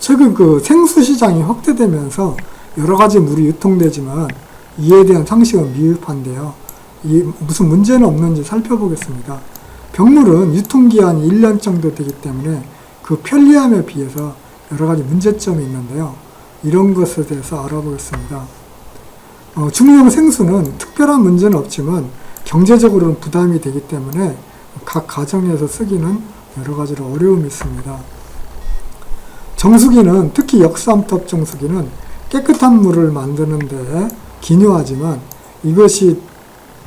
최근 그 생수 시장이 확대되면서 여러 가지 물이 유통되지만 이에 대한 상식은 미흡한데요. 무슨 문제는 없는지 살펴보겠습니다. 병물은 유통기한이 1년 정도 되기 때문에 그 편리함에 비해서 여러 가지 문제점이 있는데요. 이런 것에 대해서 알아보겠습니다. 중류용 생수는 특별한 문제는 없지만 경제적으로는 부담이 되기 때문에 각 가정에서 쓰기는 여러 가지로 어려움이 있습니다. 정수기는, 특히 역삼톱 정수기는 깨끗한 물을 만드는 데 기묘하지만 이것이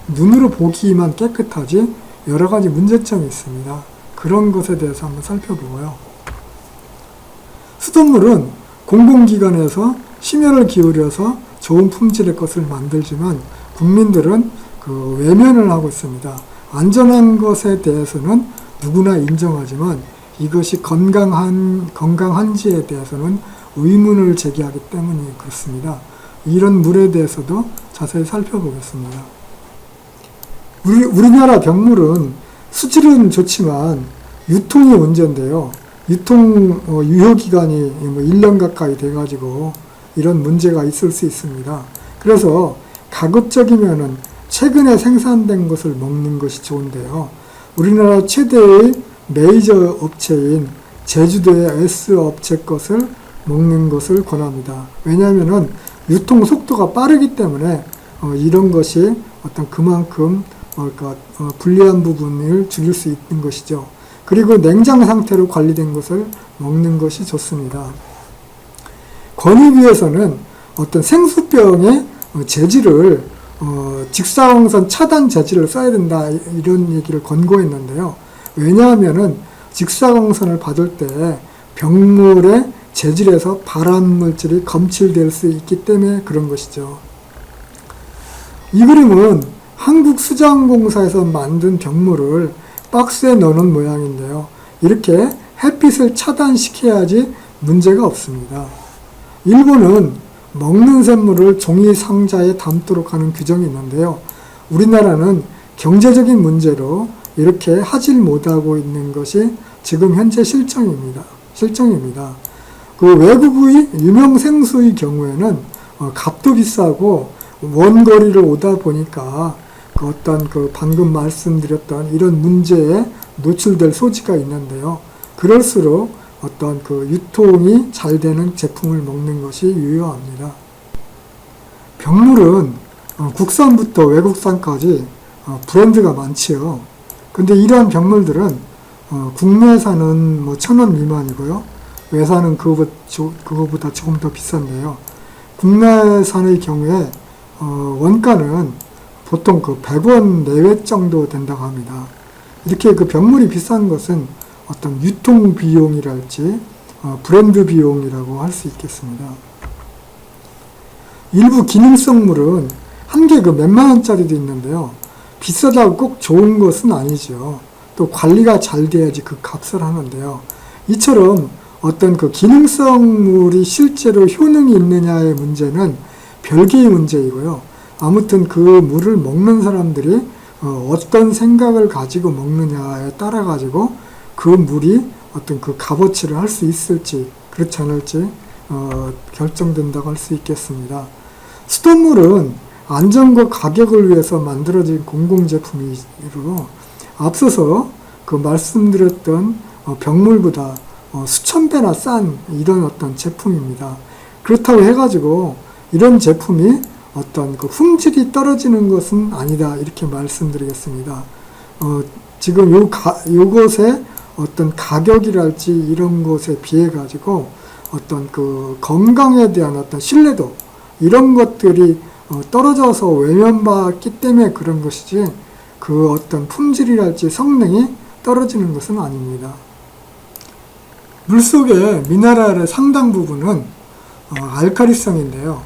눈으로 보기만 깨끗하지 여러 가지 문제점이 있습니다. 그런 것에 대해서 한번 살펴보고요. 수돗물은 공공기관에서 심혈을 기울여서 좋은 품질의 것을 만들지만 국민들은 그 외면을 하고 있습니다. 안전한 것에 대해서는 누구나 인정하지만 이것이 건강한지에 대해서는 의문을 제기하기 때문이 그렇습니다. 이런 물에 대해서도 자세히 살펴보겠습니다. 우리나라 병물은 수질은 좋지만 유통이 문제인데요. 유효기간이 1년 가까이 돼가지고 이런 문제가 있을 수 있습니다. 그래서 가급적이면은 최근에 생산된 것을 먹는 것이 좋은데요. 우리나라 최대의 메이저 업체인 제주도의 S업체 것을 먹는 것을 권합니다. 왜냐하면은 유통 속도가 빠르기 때문에 이런 것이 어떤 그만큼 불리한 부분을 줄일 수 있는 것이죠. 그리고 냉장 상태로 관리된 것을 먹는 것이 좋습니다. 권익위에서는 어떤 생수병의 재질을 직사광선 차단 재질을 써야 된다 이런 얘기를 권고했는데요. 왜냐하면은 직사광선을 받을 때 병물의 재질에서 발암물질이 검출될 수 있기 때문에 그런 것이죠. 이 그림은 한국수자원공사에서 만든 병물을 박스에 넣어놓은 모양인데요. 이렇게 햇빛을 차단시켜야지 문제가 없습니다. 일본은 먹는 샘물을 종이 상자에 담도록 하는 규정이 있는데요. 우리나라는 경제적인 문제로 이렇게 하질 못하고 있는 것이 지금 현재 실정입니다. 그 외국의 유명 생수의 경우에는 값도 비싸고 먼 거리를 오다 보니까 방금 말씀드렸던 이런 문제에 노출될 소지가 있는데요. 그럴수록 유통이 잘 되는 제품을 먹는 것이 유효합니다. 병물은 국산부터 외국산까지 브랜드가 많지요. 근데 이러한 병물들은 국내산은 1,000원 미만이고요. 외산은 그거보다 조금 더 비싼데요. 국내산의 경우에 원가는 보통 100원 내외 정도 된다고 합니다. 이렇게 그 병물이 비싼 것은 어떤 유통 비용이랄지 브랜드 비용이라고 할 수 있겠습니다. 일부 기능성 물은 한 개 몇만 원짜리도 있는데요. 비싸다고 꼭 좋은 것은 아니죠. 또 관리가 잘 돼야지 그 값을 하는데요. 이처럼 어떤 기능성 물이 실제로 효능이 있느냐의 문제는 별개의 문제이고요. 아무튼 그 물을 먹는 사람들이 어떤 생각을 가지고 먹느냐에 따라 가지고 그 물이 어떤 값어치를 할 수 있을지 그렇지 않을지 결정된다고 할 수 있겠습니다. 수돗물은 안전과 가격을 위해서 만들어진 공공제품이므로 앞서서 말씀드렸던 병물보다 수천 배나 싼 이런 어떤 제품입니다. 그렇다고 해가지고 이런 제품이 어떤 품질이 떨어지는 것은 아니다 이렇게 말씀드리겠습니다. 지금 요것의 어떤 가격이랄지 이런 것에 비해 가지고 어떤 건강에 대한 어떤 신뢰도 이런 것들이 떨어져서 외면받기 때문에 그런 것이지 어떤 품질이랄지 성능이 떨어지는 것은 아닙니다. 물속의 미네랄의 상당 부분은 알카리성인데요.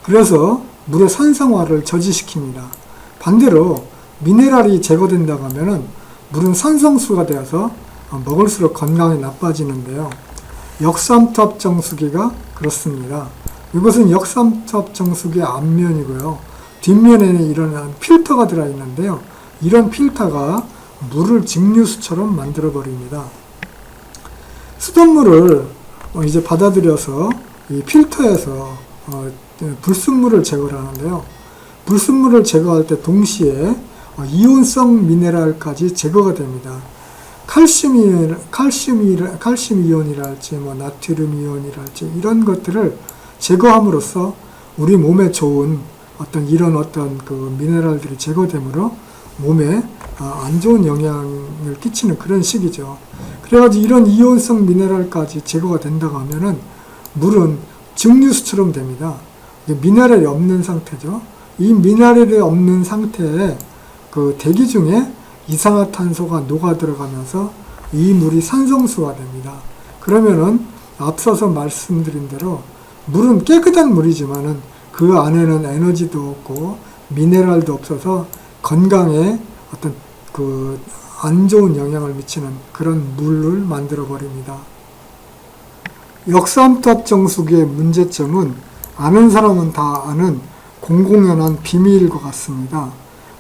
그래서 물의 산성화를 저지시킵니다. 반대로 미네랄이 제거된다고 하면은 물은 산성수가 되어서 먹을수록 건강에 나빠지는데요. 역삼톱 정수기가 그렇습니다. 이것은 역삼톱 정수기의 앞면이고요. 뒷면에는 이런 필터가 들어있는데요. 이런 필터가 물을 증류수처럼 만들어 버립니다. 수돗물을 이제 받아들여서 이 필터에서 불순물을 제거를 하는데요. 불순물을 제거할 때 동시에 이온성 미네랄까지 제거가 됩니다. 칼슘 이온이랄지 나트륨 이온이랄지 이런 것들을 제거함으로써 우리 몸에 좋은 이런 그 미네랄들이 제거되므로 몸에 안 좋은 영향을 끼치는 그런 식이죠. 그래가지고 이런 이온성 미네랄까지 제거가 된다고 하면은 물은 증류수처럼 됩니다. 미네랄이 없는 상태죠. 이 미네랄이 없는 상태에 그 대기 중에 이산화탄소가 녹아 들어가면서 이 물이 산성수가 됩니다. 그러면은 앞서서 말씀드린 대로 물은 깨끗한 물이지만은 그 안에는 에너지도 없고 미네랄도 없어서 건강에 그 안 좋은 영향을 미치는 그런 물을 만들어 버립니다. 역삼투압 정수기의 문제점은 아는 사람은 다 아는 공공연한 비밀일 것 같습니다.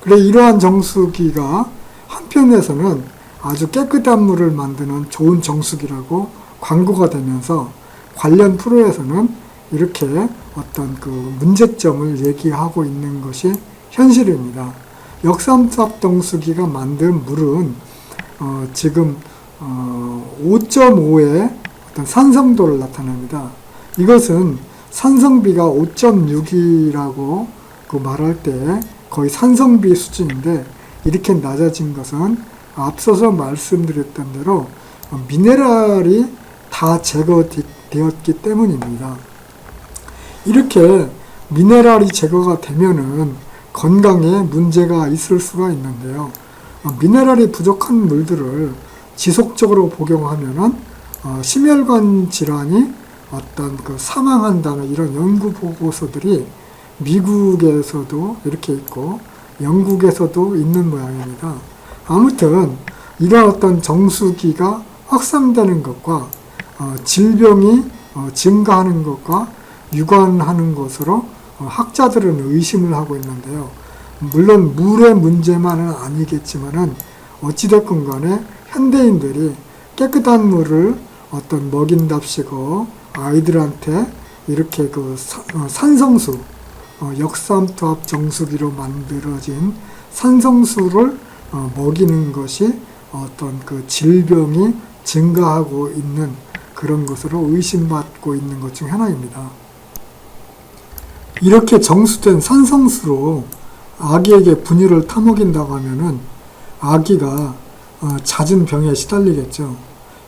그래 이러한 정수기가 한편에서는 아주 깨끗한 물을 만드는 좋은 정수기라고 광고가 되면서 관련 프로에서는 이렇게 그 문제점을 얘기하고 있는 것이 현실입니다. 역삼투압 정수기가 만든 물은 지금 5.5의 산성도를 나타냅니다. 이것은 산성비가 5.6이라고 말할 때 거의 산성비 수준인데 이렇게 낮아진 것은 앞서서 말씀드렸던 대로 미네랄이 다 제거되었기 때문입니다. 이렇게 미네랄이 제거가 되면은 건강에 문제가 있을 수가 있는데요. 미네랄이 부족한 물들을 지속적으로 복용하면은 심혈관 질환이 그 사망한다는 이런 연구 보고서들이 미국에서도 이렇게 있고 영국에서도 있는 모양입니다. 아무튼 이런 정수기가 확산되는 것과 질병이 증가하는 것과 유관하는 것으로 학자들은 의심을 하고 있는데요. 물론 물의 문제만은 아니겠지만은 어찌됐건 간에 현대인들이 깨끗한 물을 먹인답시고 아이들한테 이렇게 산성수, 역삼투압 정수기로 만들어진 산성수를 먹이는 것이 그 질병이 증가하고 있는 그런 것으로 의심받고 있는 것 중 하나입니다. 이렇게 정수된 산성수로 아기에게 분유를 타먹인다고 하면은 아기가 잦은 병에 시달리겠죠.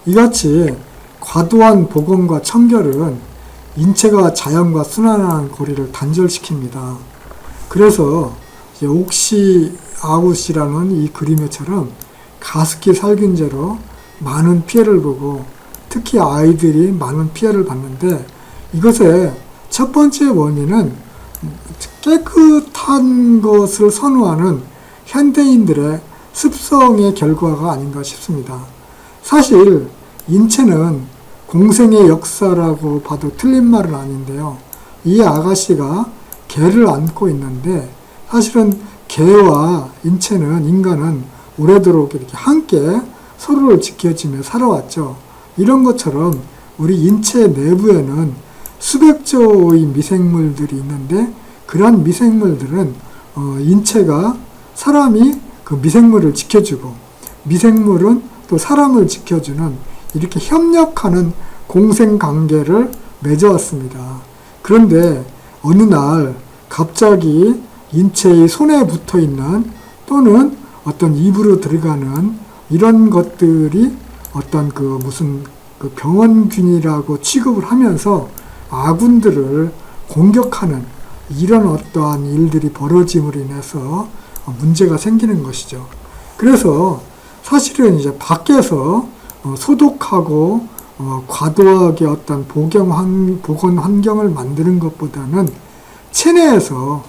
이같이 과도한 복원과 청결은 인체가 자연과 순환하는 고리를 단절시킵니다. 그래서 옥시 아웃이라는 이 그림에처럼 가습기 살균제로 많은 피해를 보고 특히 아이들이 많은 피해를 받는데 이것의 첫 번째 원인은 깨끗한 것을 선호하는 현대인들의 습성의 결과가 아닌가 싶습니다. 사실 인체는 공생의 역사라고 봐도 틀린 말은 아닌데요. 이 아가씨가 개를 안고 있는데 사실은 개와 인간은 오래도록 이렇게 함께 서로를 지켜주며 살아왔죠. 이런 것처럼 우리 인체 내부에는 수백 조의 미생물들이 있는데 그러한 미생물들은 인체가 사람이 그 미생물을 지켜주고 미생물은 또 사람을 지켜주는 이렇게 협력하는 공생관계를 맺어왔습니다. 그런데 어느 날 갑자기 인체의 손에 붙어있는 또는 입으로 들어가는 이런 것들이 무슨 병원균이라고 취급을 하면서 아군들을 공격하는 이런 어떠한 일들이 벌어짐으로 인해서 문제가 생기는 것이죠. 그래서 사실은 이제 밖에서 소독하고 과도하게 보건 환경을 만드는 것보다는 체내에서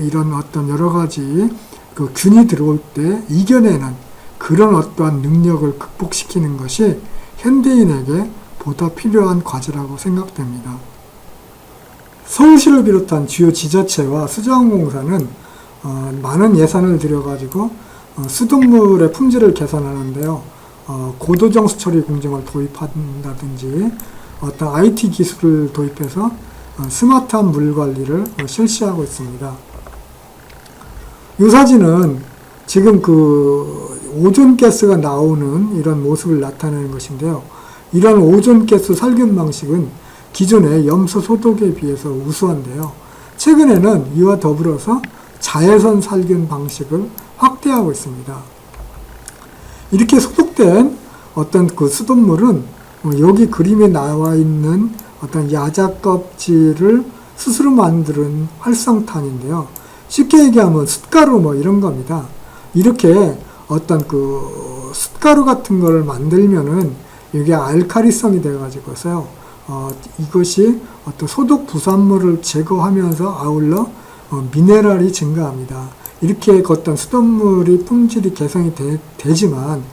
이런 여러 가지 그 균이 들어올 때 이겨내는 그런 어떠한 능력을 극복시키는 것이 현대인에게 보다 필요한 과제라고 생각됩니다. 서울시를 비롯한 주요 지자체와 수자원공사는 많은 예산을 들여가지고 수돗물의 품질을 개선하는데요. 고도정수 처리 공정을 도입한다든지 어떤 IT 기술을 도입해서 스마트한 물 관리를 실시하고 있습니다. 이 사진은 지금 그 오존가스가 나오는 이런 모습을 나타내는 것인데요. 이런 오존가스 살균 방식은 기존의 염소 소독에 비해서 우수한데요. 최근에는 이와 더불어서 자외선 살균 방식을 확대하고 있습니다. 이렇게 소독된 어떤 그 수돗물은 여기 그림에 나와 있는 어떤 야자 껍질을 스스로 만드는 활성탄인데요. 쉽게 얘기하면 숯가루 뭐 이런 겁니다. 이렇게 어떤 그 숯가루 같은 걸 만들면은 이게 알칼리성이 돼가지고서요. 이것이 어떤 소독 부산물을 제거하면서 아울러 미네랄이 증가합니다. 이렇게 어떤 수돗물이 품질이 개선이 되지만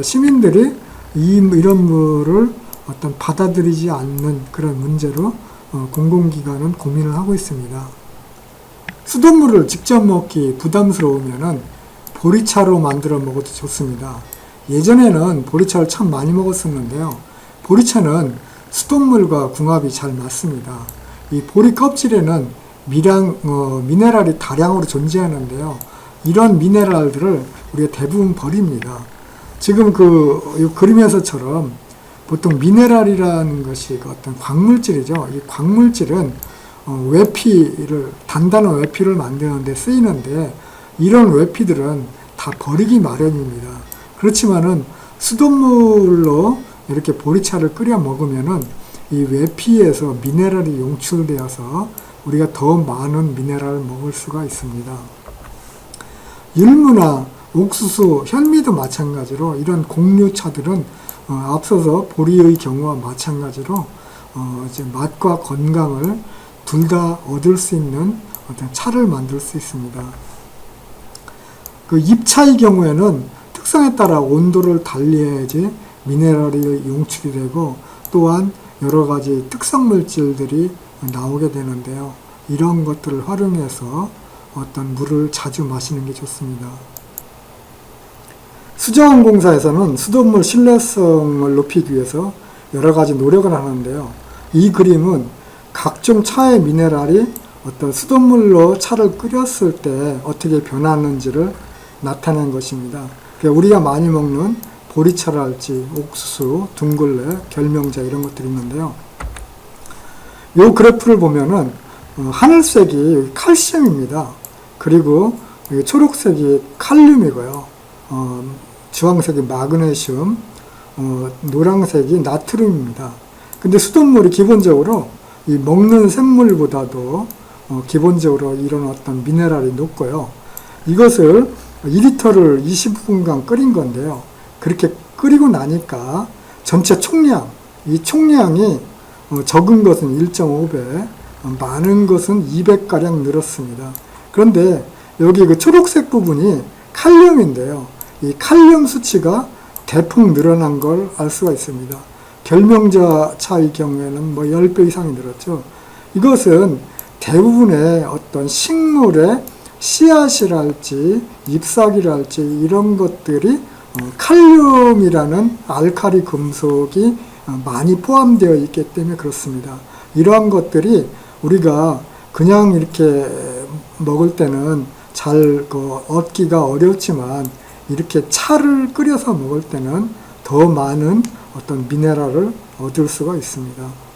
시민들이 이런 물을 어떤 받아들이지 않는 그런 문제로 공공기관은 고민을 하고 있습니다. 수돗물을 직접 먹기 부담스러우면은 보리차로 만들어 먹어도 좋습니다. 예전에는 보리차를 참 많이 먹었었는데요. 보리차는 수돗물과 궁합이 잘 맞습니다. 이 보리 껍질에는 미네랄이 다량으로 존재하는데요. 이런 미네랄들을 우리가 대부분 버립니다. 지금 이 그림에서처럼 보통 미네랄이라는 것이 어떤 광물질이죠. 이 광물질은 단단한 외피를 만드는 데 쓰이는데 이런 외피들은 다 버리기 마련입니다. 그렇지만은 수돗물로 이렇게 보리차를 끓여 먹으면은 이 외피에서 미네랄이 용출되어서 우리가 더 많은 미네랄을 먹을 수가 있습니다. 율무나 옥수수, 현미도 마찬가지로 이런 곡류차들은 앞서서 보리의 경우와 마찬가지로 이제 맛과 건강을 둘 다 얻을 수 있는 어떤 차를 만들 수 있습니다. 그 잎차의 경우에는 특성에 따라 온도를 달리해야지 미네랄이 용출이 되고 또한 여러 가지 특성 물질들이 나오게 되는데요. 이런 것들을 활용해서 어떤 물을 자주 마시는 게 좋습니다. 수자원공사에서는 수돗물 신뢰성을 높이기 위해서 여러 가지 노력을 하는데요. 이 그림은 각종 차의 미네랄이 어떤 수돗물로 차를 끓였을 때 어떻게 변하는지를 나타낸 것입니다. 우리가 많이 먹는 보리차랄지 옥수수, 둥글레, 결명자 이런 것들이 있는데요. 이 그래프를 보면은 하늘색이 칼슘입니다. 그리고 초록색이 칼륨이고요. 주황색이 마그네슘, 노란색이 나트륨입니다. 근데 수돗물이 기본적으로 이 먹는 샘물보다도 기본적으로 이런 어떤 미네랄이 높고요. 이것을 2리터를 20분간 끓인 건데요. 그렇게 끓이고 나니까 전체 총량, 이 총량이 적은 것은 1.5배, 많은 것은 200가량 늘었습니다. 그런데 여기 그 초록색 부분이 칼륨인데요. 이 칼륨 수치가 대폭 늘어난 걸 알 수가 있습니다. 결명자 차의 경우에는 10배 이상이 늘었죠. 이것은 대부분의 어떤 식물의 씨앗이랄지 잎사귀랄지 이런 것들이 칼륨이라는 알칼리 금속이 많이 포함되어 있기 때문에 그렇습니다. 이러한 것들이 우리가 그냥 이렇게 먹을 때는 잘 얻기가 어렵지만 이렇게 차를 끓여서 먹을 때는 더 많은 어떤 미네랄을 얻을 수가 있습니다.